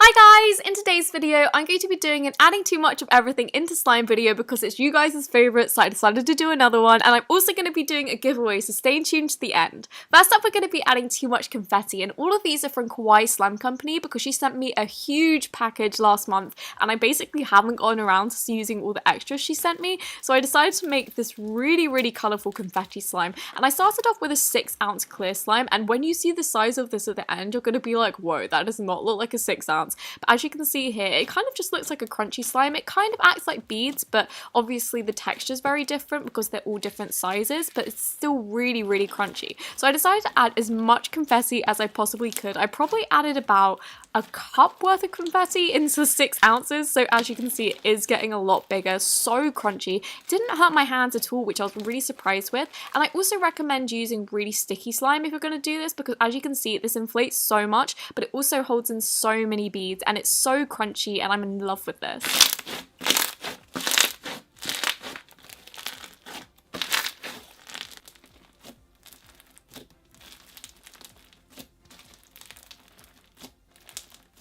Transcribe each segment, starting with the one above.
Hi guys! In today's video, I'm going to be doing an adding too much of everything into slime video because it's you guys' favourite, so I decided to do another one, and I'm also going to be doing a giveaway, so stay tuned to the end. First up, we're going to be adding too much confetti, and all of these are from Kawaii Slime Company because she sent me a huge package last month, and I basically haven't gotten around to using all the extras she sent me, so I decided to make this really colourful confetti slime. And I started off with a 6-ounce clear slime, and when you see the size of this at the end, you're going to be like, whoa, that does not look like a 6-ounce. But as you can see here, it kind of just looks like a crunchy slime. It kind of acts like beads, but obviously the texture is very different because they're all different sizes, but it's still really crunchy. So I decided to add as much confetti as I possibly could. I probably added about a cup worth of confetti into 6 ounces, so as you can see, it is getting a lot bigger, so crunchy. It didn't hurt my hands at all, which I was really surprised with. And I also recommend using really sticky slime if you're going to do this, because as you can see, this inflates so much, but it also holds in so many beads, and it's so crunchy, and I'm in love with this.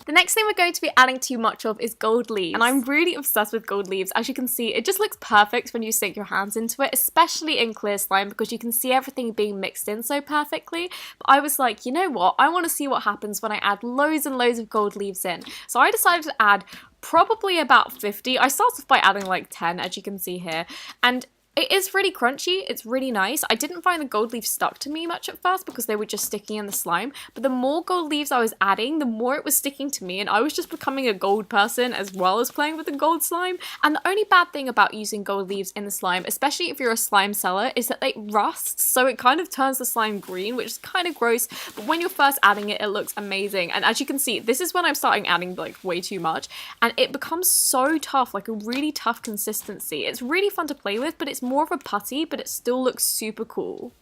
The next thing we're going to be adding too much of is gold leaves, and I'm really obsessed with gold leaves. As you can see, it just looks perfect when you sink your hands into it, especially in clear slime because you can see everything being mixed in so perfectly. But I was like, you know what, I want to see what happens when I add loads and loads of gold leaves in. So I decided to add probably about 50. I started by adding like 10, as you can see here, and it is really crunchy, it's really nice. I didn't find the gold leaves stuck to me much at first because they were just sticking in the slime, but the more gold leaves I was adding, the more it was sticking to me, and I was just becoming a gold person as well as playing with the gold slime. And the only bad thing about using gold leaves in the slime, especially if you're a slime seller, is that they rust, so it kind of turns the slime green, which is kind of gross, but when you're first adding it, it looks amazing. And as you can see, this is when I'm starting adding like way too much, and it becomes so tough, like a really tough consistency. It's really fun to play with, but it's more of a putty, but it still looks super cool.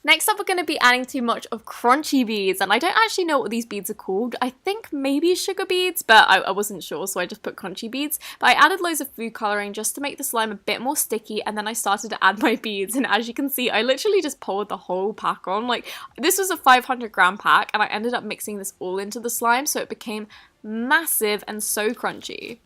Next up, we're going to be adding too much of crunchy beads, and I don't actually know what these beads are called. I think maybe sugar beads, but I wasn't sure, so I just put crunchy beads. But I added loads of food colouring just to make the slime a bit more sticky, and then I started to add my beads, and as you can see, I literally just poured the whole pack on. Like, this was a 500-gram pack, and I ended up mixing this all into the slime, so it became massive and so crunchy.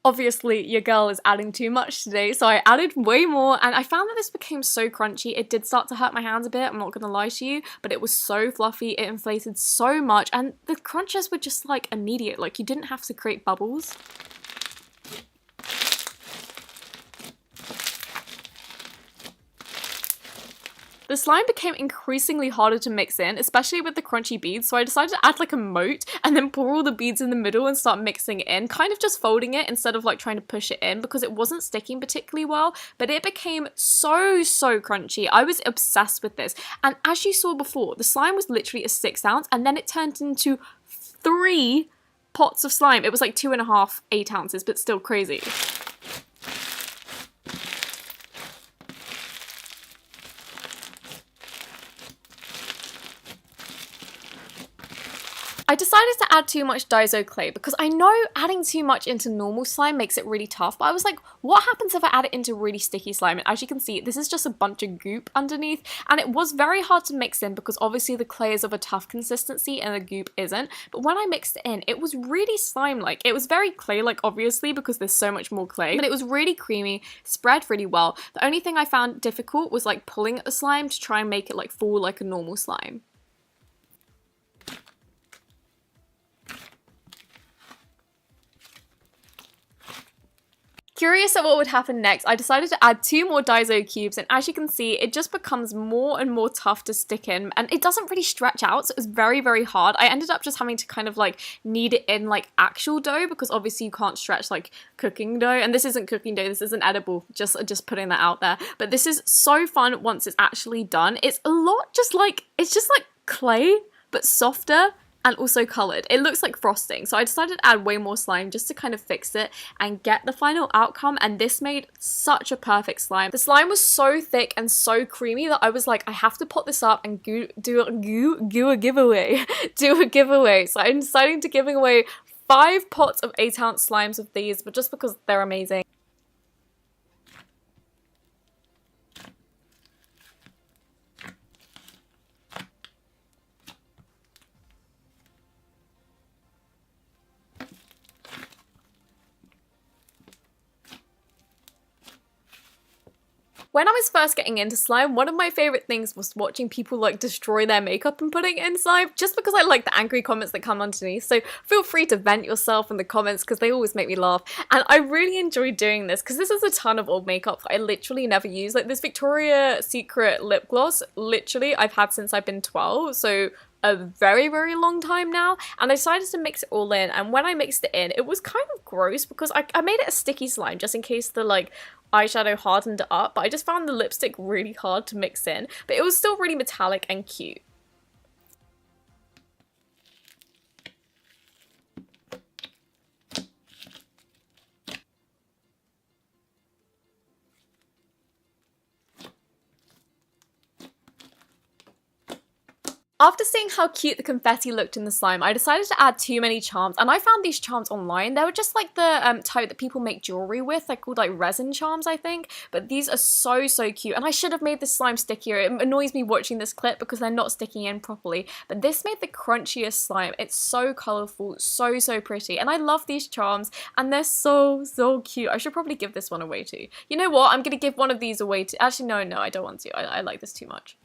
Obviously, your girl is adding too much today, so I added way more, and I found that this became so crunchy. It did start to hurt my hands a bit, I'm not gonna lie to you, but it was so fluffy, it inflated so much, and the crunches were just like immediate, like you didn't have to create bubbles. The slime became increasingly harder to mix in, especially with the crunchy beads, so I decided to add like a moat and then pour all the beads in the middle and start mixing it in, kind of just folding it instead of like trying to push it in because it wasn't sticking particularly well, but it became so crunchy. I was obsessed with this, and as you saw before, the slime was literally a 6-ounce and then it turned into 3 pots of slime. It was like 2.5 8-ounces, but still crazy. I decided to add too much Daiso clay because I know adding too much into normal slime makes it really tough, but I was like, what happens if I add it into really sticky slime? And as you can see, this is just a bunch of goop underneath, and it was very hard to mix in because obviously the clay is of a tough consistency and the goop isn't, but when I mixed it in, it was really slime-like. It was very clay-like, obviously, because there's so much more clay, but it was really creamy, spread really well. The only thing I found difficult was like pulling at the slime to try and make it like fall like a normal slime. Curious at what would happen next, I decided to add 2 more Daiso cubes, and as you can see, it just becomes more and more tough to stick in, and it doesn't really stretch out, so it was very, very hard. I ended up just having to kind of like knead it in like actual dough, because obviously you can't stretch like cooking dough, and this isn't cooking dough, this isn't edible, just putting that out there. But this is so fun once it's actually done. It's a lot it's just like clay, but softer, and also coloured. It looks like frosting, so I decided to add way more slime just to kind of fix it and get the final outcome, and this made such a perfect slime. The slime was so thick and so creamy that I was like, I have to pot this up and do a giveaway. Do a giveaway. So I'm deciding to giving away 5 pots of 8-ounce slimes of these, but just because they're amazing. When I was first getting into slime, one of my favourite things was watching people like destroy their makeup and putting it in slime, just because I like the angry comments that come underneath. So feel free to vent yourself in the comments because they always make me laugh. And I really enjoy doing this because this is a ton of old makeup that I literally never use. Like this Victoria's Secret lip gloss, literally I've had since I've been 12. So a very, very long time now, and I decided to mix it all in, and when I mixed it in, it was kind of gross because I made it a sticky slime just in case the like eyeshadow hardened it up, but I just found the lipstick really hard to mix in, but it was still really metallic and cute. After seeing how cute the confetti looked in the slime, I decided to add too many charms, and I found these charms online. They were just like the type that people make jewelry with. They're called like resin charms, I think, but these are so, so cute, and I should have made this slime stickier. It annoys me watching this clip because they're not sticking in properly, but this made the crunchiest slime. It's so colourful, so, so pretty, and I love these charms, and they're so, so cute. I should probably give this one away too. You know what? I'm gonna give one of these away too. Actually, no, I don't want to. I like this too much.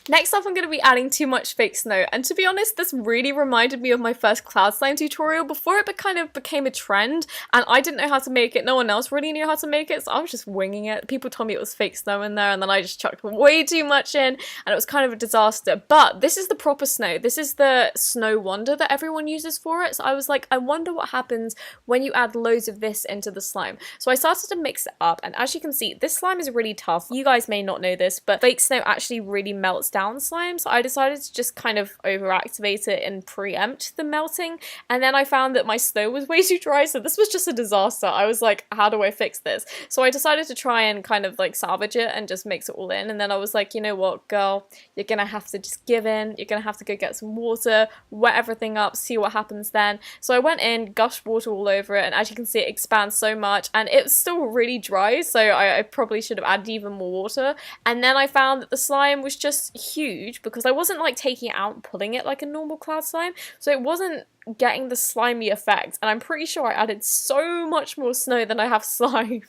Next up, I'm going to be adding too much fake snow, and to be honest, this really reminded me of my first cloud slime tutorial before it kind of became a trend, and I didn't know how to make it. No one else really knew how to make it, so I was just winging it. People told me it was fake snow in there, and then I just chucked way too much in, and it was kind of a disaster. But this is the proper snow. This is the snow wonder that everyone uses for it, so I was like, I wonder what happens when you add loads of this into the slime. So I started to mix it up, and as you can see, this slime is really tough. You guys may not know this, but fake snow actually really melts down slime, so I decided to just kind of overactivate it and preempt the melting, and then I found that my snow was way too dry, so this was just a disaster. I was like, how do I fix this? So I decided to try and kind of like salvage it and just mix it all in, and then I was like, you know what, girl, you're gonna have to just give in. You're gonna have to go get some water, wet everything up, see what happens then. So I went in, gushed water all over it, and as you can see, it expands so much, and it's still really dry, so I probably should have added even more water. And then I found that the slime was just huge because I wasn't like taking it out and pulling it like a normal cloud slime, so it wasn't getting the slimy effect, and I'm pretty sure I added so much more snow than I have slime.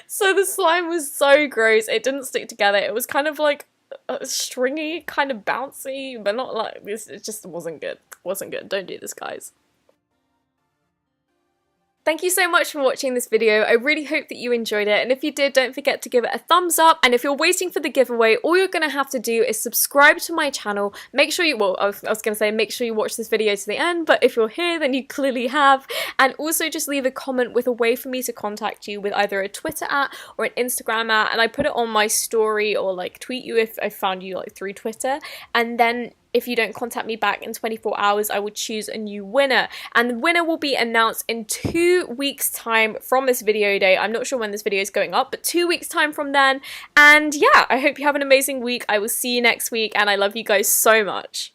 So the slime was so gross. It didn't stick together. It was kind of like stringy, kind of bouncy, but not like this. It just wasn't good. Wasn't good. Don't do this, guys. Thank you so much for watching this video. I really hope that you enjoyed it, and if you did, don't forget to give it a thumbs up, and if you're waiting for the giveaway, all you're going to have to do is subscribe to my channel. Make sure you, well, I was going to say make sure you watch this video to the end, but if you're here, then you clearly have, and also just leave a comment with a way for me to contact you with either a Twitter @ or an Instagram @ and I put it on my story or like tweet you if I found you like through Twitter, and then if you don't contact me back in 24 hours, I will choose a new winner. And the winner will be announced in 2 weeks' time from this video day. I'm not sure when this video is going up, but 2 weeks' time from then. And yeah, I hope you have an amazing week. I will see you next week, and I love you guys so much.